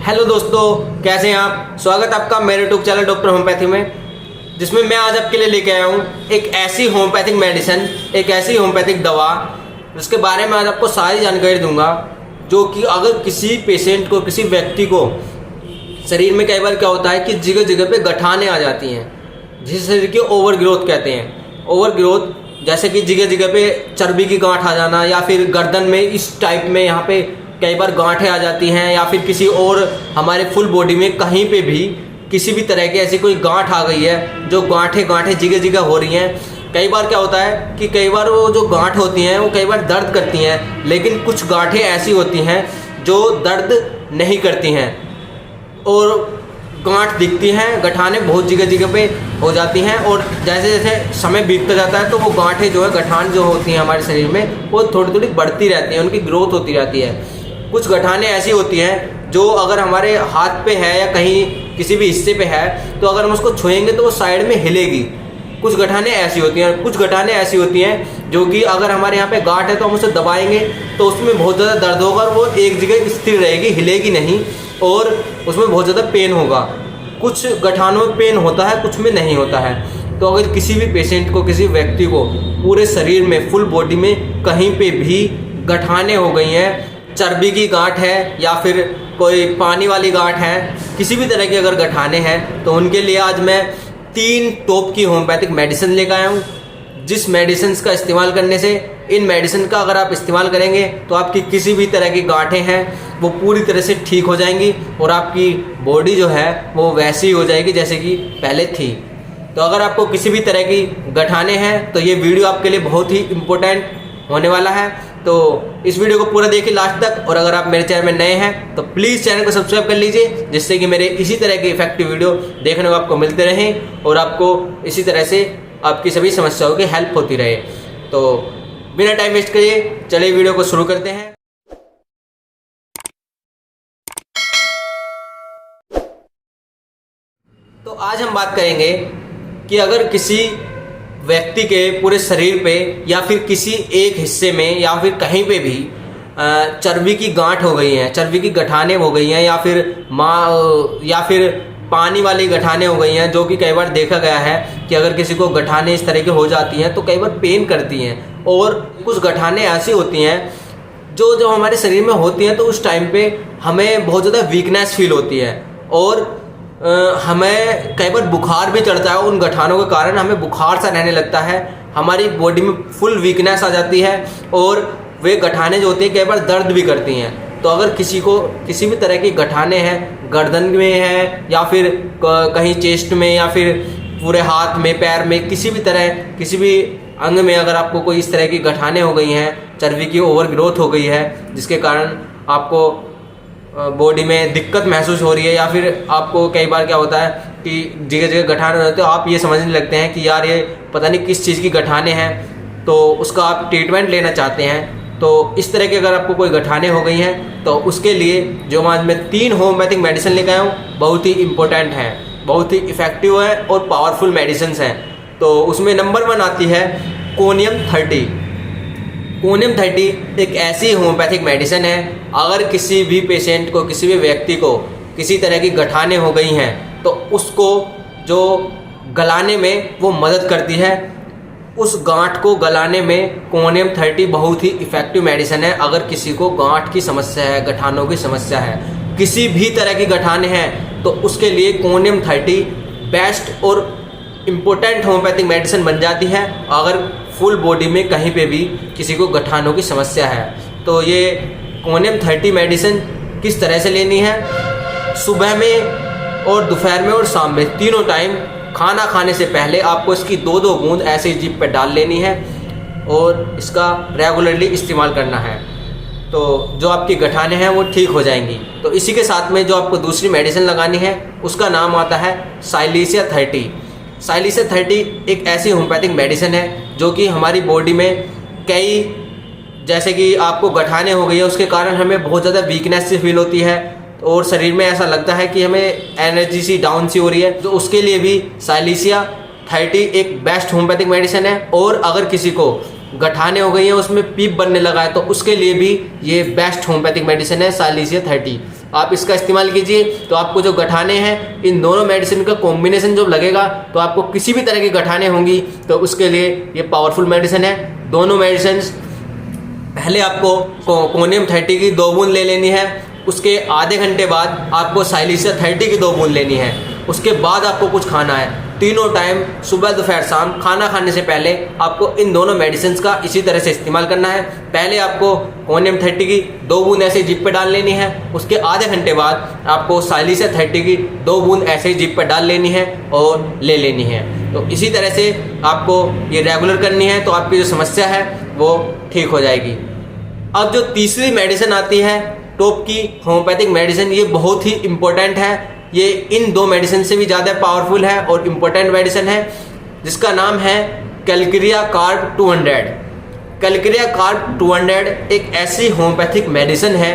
Hello दोस्तों, कैसे हैं आप। स्वागत आपका मेरे यूट्यूब चैनल डॉक्टर होम्योपैथी में, जिसमें मैं आज आपके लिए लेके आया हूँ एक ऐसी होम्योपैथिक मेडिसिन, एक ऐसी होम्योपैथिक दवा जिसके बारे में आज आपको सारी जानकारी दूंगा। जो कि अगर किसी पेशेंट को, किसी व्यक्ति को शरीर में कई बार क्या होता है कि जगह जगह पे गठाने आ जाती हैं, जिस शरीर की ओवर ग्रोथ कहते हैं। ओवर ग्रोथ जैसे कि जगह जगह पे चर्बी की गांठ आ जाना, या फिर गर्दन में इस टाइप में यहाँ पे कई बार गांठें आ जाती हैं, या फिर किसी और हमारे फुल बॉडी में कहीं पे भी किसी भी तरह की ऐसी कोई गांठ आ गई है, जो गांठें जगह जगह हो रही हैं। कई बार क्या होता है कि कई बार वो जो गांठ होती हैं वो कई बार दर्द करती हैं, लेकिन कुछ गांठें ऐसी होती हैं जो दर्द नहीं करती हैं और गांठ दिखती हैं, गठाने बहुत जगह जगह पे हो जाती हैं। और जैसे जैसे समय बीतता जाता है तो वो गांठें जो है, गठान जो होती हैं हमारे शरीर में, वो थोड़ी थोड़ी बढ़ती रहती हैं, उनकी ग्रोथ होती रहती है। कुछ गठाने ऐसी होती हैं जो अगर हमारे हाथ पे है या कहीं किसी भी हिस्से पे है तो अगर हम उसको छुएंगे तो वो साइड में हिलेगी। कुछ गठाने ऐसी होती हैं, कुछ गठाने ऐसी होती हैं जो कि अगर हमारे यहाँ पे गांठ है तो हम उसे दबाएंगे तो उसमें बहुत ज़्यादा दर्द होगा और वो एक जगह स्थिर रहेगी, हिलेगी नहीं, और उसमें बहुत ज़्यादा पेन होगा। कुछ गठानों में पेन होता है, कुछ में नहीं होता है। तो अगर किसी भी पेशेंट को, किसी व्यक्ति को पूरे शरीर में, फुल बॉडी में कहीं पे भी गठाने हो गई हैं, चर्बी की गांठ है या फिर कोई पानी वाली गांठ है, किसी भी तरह की अगर गठाने हैं, तो उनके लिए आज मैं 3 टॉप की होम्योपैथिक मेडिसिन लेकर आया हूँ। जिस मेडिसिन का इस्तेमाल करने से, इन मेडिसिन का अगर आप इस्तेमाल करेंगे तो आपकी किसी भी तरह की गांठें हैं वो पूरी तरह से ठीक हो जाएंगी और आपकी बॉडी जो है वो वैसी हो जाएगी जैसे कि पहले थी। तो अगर आपको किसी भी तरह की गठाने हैं तो ये वीडियो आपके लिए बहुत ही इम्पोर्टेंट होने वाला है। तो इस वीडियो को पूरा देखिए लास्ट तक, और अगर आप मेरे चैनल में नए हैं तो प्लीज़ चैनल को सब्सक्राइब कर लीजिए, जिससे कि मेरे इसी तरह की इफेक्टिव वीडियो देखने को आपको मिलते रहें और आपको इसी तरह से आपकी सभी समस्याओं की हेल्प होती रहे। तो बिना टाइम वेस्ट करिए, चलिए वीडियो को शुरू करते हैं। तो आज हम बात करेंगे कि अगर किसी व्यक्ति के पूरे शरीर पे या फिर किसी एक हिस्से में या फिर कहीं पे भी चर्बी की गांठ हो गई हैं, चर्बी की गठाने हो गई हैं, या फिर पानी वाली गठाने हो गई हैं, जो कि कई बार देखा गया है कि अगर किसी को गठाने इस तरह की हो जाती हैं तो कई बार पेन करती हैं। और कुछ गठाने ऐसी होती हैं जो हमारे शरीर में होती हैं तो उस टाइम पे हमें बहुत ज़्यादा वीकनेस फील होती है और हमें कई बार बुखार भी चढ़ता है। उन गठानों के कारण हमें बुखार सा रहने लगता है, हमारी बॉडी में फुल वीकनेस आ जाती है और वे गठाने जो होती हैं कई बार दर्द भी करती हैं। तो अगर किसी को किसी भी तरह की गठाने हैं, गर्दन में है या फिर कहीं चेस्ट में या फिर पूरे हाथ में, पैर में, किसी भी तरह, किसी भी अंग में अगर आपको कोई इस तरह की गठाने हो गई हैं, चर्बी की ओवर ग्रोथ हो गई है जिसके कारण आपको बॉडी में दिक्कत महसूस हो रही है, या फिर आपको कई बार क्या होता है कि जगह जगह गठाने होते हैं तो आप ये समझने लगते हैं कि यार ये पता नहीं किस चीज़ की गठाने हैं, तो उसका आप ट्रीटमेंट लेना चाहते हैं। तो इस तरह की अगर आपको कोई गठाने हो गई हैं तो उसके लिए जो आज मैं 3 होम्योपैथिक मेडिसिन लेकर आया हूँ, बहुत ही इंपॉर्टेंट हैं, बहुत ही इफ़ेक्टिव है और पावरफुल मेडिसिन हैं। तो उसमें नंबर 1 आती है कोनियम 30। कोनियम 30 एक ऐसी होम्योपैथिक मेडिसिन है, अगर किसी भी पेशेंट को, किसी भी व्यक्ति को किसी तरह की गठाने हो गई हैं तो उसको जो गलाने में वो मदद करती है। उस गांठ को गलाने में कोनियम 30 बहुत ही इफ़ेक्टिव मेडिसिन है। अगर किसी को गांठ की समस्या है, गठानों की समस्या है, किसी भी तरह की गठाने हैं, तो उसके लिए कोनियम 30 बेस्ट और इम्पोर्टेंट होम्योपैथिक मेडिसिन बन जाती है अगर फुल बॉडी में कहीं पे भी किसी को गठानों की समस्या है। तो ये कोनियम 30 मेडिसिन किस तरह से लेनी है, सुबह में और दोपहर में और शाम में, तीनों टाइम खाना खाने से पहले आपको इसकी 2-2 बूंद ऐसे ही जीभ पे डाल लेनी है और इसका रेगुलरली इस्तेमाल करना है। तो जो आपकी गठाने हैं वो ठीक हो जाएंगी। तो इसी के साथ में जो आपको दूसरी मेडिसिन लगानी है उसका नाम आता है साइलिसिया 30। साइलिसिया 30 एक ऐसी होम्योपैथिक मेडिसिन है जो कि हमारी बॉडी में कई, जैसे कि आपको गठाने हो गई है उसके कारण हमें बहुत ज़्यादा वीकनेस सी फील होती है और शरीर में ऐसा लगता है कि हमें एनर्जी सी डाउन सी हो रही है, तो उसके लिए भी साइलिसिया 30 एक बेस्ट होम्योपैथिक मेडिसिन है। और अगर किसी को गठाने हो गई हैं, उसमें पीप बनने लगा है, तो उसके लिए भी ये बेस्ट होम्योपैथिक मेडिसिन है साइलिसिया 30। आप इसका इस्तेमाल कीजिए। तो आपको जो गठाने हैं, इन दोनों मेडिसिन का कॉम्बिनेशन जब लगेगा तो आपको किसी भी तरह की गठाने होंगी तो उसके लिए ये पावरफुल मेडिसिन है। दोनों मेडिसिन पहले आपको कोनियम 30 की 2 बूंद ले लेनी है, उसके आधे घंटे बाद आपको साइलिसिया 30 की 2 बूंद लेनी है, उसके बाद आपको कुछ खाना है। तीनों टाइम सुबह दोपहर शाम खाना खाने से पहले आपको इन दोनों मेडिसिन का इसी तरह से इस्तेमाल करना है। पहले आपको कोनियम 30 की 2 बूंद ऐसे जीभ पे डाल लेनी है, उसके आधे घंटे बाद आपको साइलिसिया 30 की 2 बूंद ऐसे ही जीभ पे डाल लेनी है और ले लेनी है। तो इसी तरह से आपको ये रेगुलर करनी है तो आपकी जो समस्या है वो ठीक हो जाएगी। अब जो तीसरी मेडिसिन आती है टोप की होम्योपैथिक मेडिसिन, ये बहुत ही इम्पोर्टेंट है। ये इन 2 मेडिसिन से भी ज़्यादा पावरफुल है और इम्पोर्टेंट मेडिसिन है, जिसका नाम है कैलकेरिया कार्ब 200। कैलकेरिया कार्ब 200 एक ऐसी होम्योपैथिक मेडिसिन है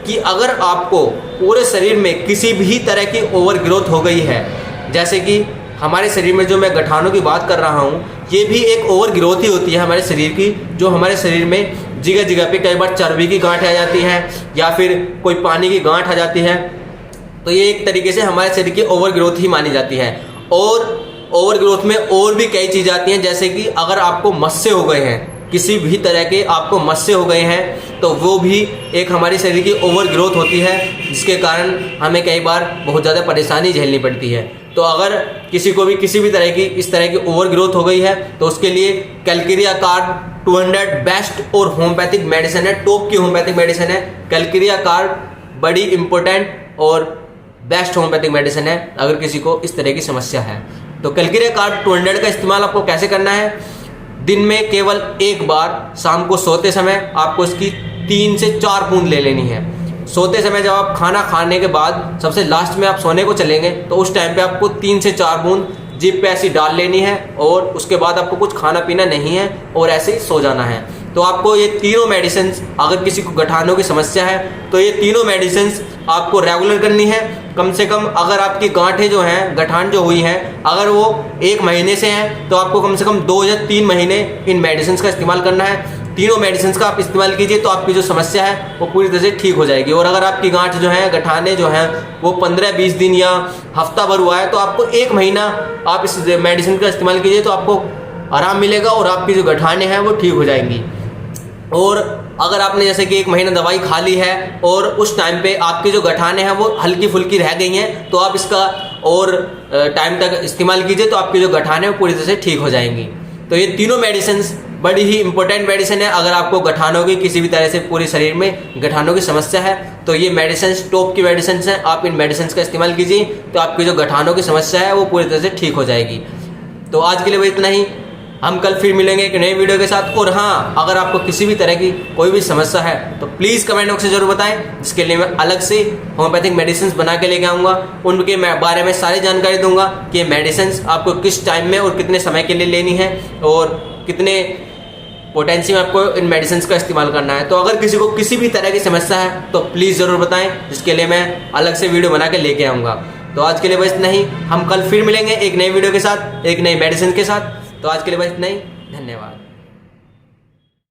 कि अगर आपको पूरे शरीर में किसी भी तरह की ओवर ग्रोथ हो गई है, जैसे कि हमारे शरीर में जो मैं गठानों की बात कर रहा हूँ, ये भी एक ओवर ग्रोथ ही होती है हमारे शरीर की, जो हमारे शरीर में जगह जगह पे कई बार चर्बी की गांठ आ जाती है या फिर कोई पानी की गांठ आ जाती है। तो ये एक तरीके से हमारे शरीर की ओवर ग्रोथ ही मानी जाती है। और ओवर ग्रोथ में और भी कई चीज़ आती हैं, जैसे कि अगर आपको मस्से हो गए हैं, किसी भी तरह के आपको मस्से हो गए हैं, तो वो भी एक हमारे शरीर की ओवर ग्रोथ होती है, जिसके कारण हमें कई बार बहुत ज़्यादा परेशानी झेलनी पड़ती है। तो अगर किसी को भी किसी भी तरह की इस तरह की ओवर ग्रोथ हो गई है तो उसके लिए कैलकेरिया कार्ब 200 बेस्ट और होम्योपैथिक मेडिसिन है, टॉप की होम्योपैथिक मेडिसिन है। कैलकेरिया कार्ब बड़ी इंपॉर्टेंट और बेस्ट होम्योपैथिक मेडिसिन है अगर किसी को इस तरह की समस्या है। तो कैलकेरिया कार्ब 200 का इस्तेमाल आपको कैसे करना है? दिन में केवल एक बार शाम को सोते समय आपको इसकी 3 से 4 बूंद ले लेनी है। सोते समय जब आप खाना खाने के बाद सबसे लास्ट में आप सोने को चलेंगे तो उस टाइम पे आपको 3 से 4 बूंद जीभ पे ऐसी डाल लेनी है और उसके बाद आपको कुछ खाना पीना नहीं है और ऐसे ही सो जाना है। तो आपको ये तीनों मेडिसिन, अगर किसी को गठानों की समस्या है तो ये तीनों मेडिसिन आपको रेगुलर करनी है। कम से कम अगर आपकी गांठें जो हैं, गठान जो हुई हैं, अगर वो 1 महीने से हैं तो आपको कम से कम 2 या 3 महीने इन मेडिसिन का इस्तेमाल करना है। तीनों मेडिसिन का आप इस्तेमाल कीजिए तो आपकी जो समस्या है वो पूरी तरह से ठीक हो जाएगी। और अगर आपकी गांठ जो है, गठाने जो हैं, वो 15-20 दिन या हफ्ता भर हुआ है तो आपको 1 महीना आप इस मेडिसिन का इस्तेमाल कीजिए तो आपको आराम मिलेगा और आपकी जो गठाने हैं वो ठीक हो जाएंगी। और अगर आपने जैसे कि 1 महीना दवाई खा ली है और उस टाइम पे आपकी जो गठाने हैं वो हल्की फुल्की रह गई हैं तो आप इसका और टाइम तक इस्तेमाल कीजिए तो आपकी जो गठाने हैं वो पूरी तरह से ठीक हो जाएंगी। तो ये तीनों मेडिसिन बड़ी ही इंपॉर्टेंट मेडिसिन है। अगर आपको गठानों की किसी भी तरह से पूरे शरीर में गठानों की समस्या है तो ये मेडिसिन टॉप की मेडिसिन हैं, आप इन मेडिसिन का इस्तेमाल कीजिए तो आपकी जो गठानों की समस्या है वो पूरी तरह से ठीक हो जाएगी। तो आज के लिए बस इतना ही, हम कल फिर मिलेंगे एक नई वीडियो के साथ। और हाँ, अगर आपको किसी भी तरह की कोई भी समस्या है तो प्लीज़ कमेंट बॉक्स से जरूर बताएं, जिसके लिए मैं अलग से होम्योपैथिक मेडिसिन बना के लेके आऊँगा। उनके मैं बारे में सारी जानकारी दूंगा कि ये मेडिसिन आपको किस टाइम में और कितने समय के लिए लेनी है और कितने पोटेंसी में आपको इन मेडिसिन का इस्तेमाल करना है। तो अगर किसी को किसी भी तरह की समस्या है तो प्लीज़ ज़रूर बताएं, जिसके लिए मैं अलग से वीडियो बना के लेके आऊँगा। तो आज के लिए बस इतना ही, हम कल फिर मिलेंगे एक नई वीडियो के साथ, एक नई मेडिसिन के साथ। तो आज के लिए बस इतना ही, धन्यवाद।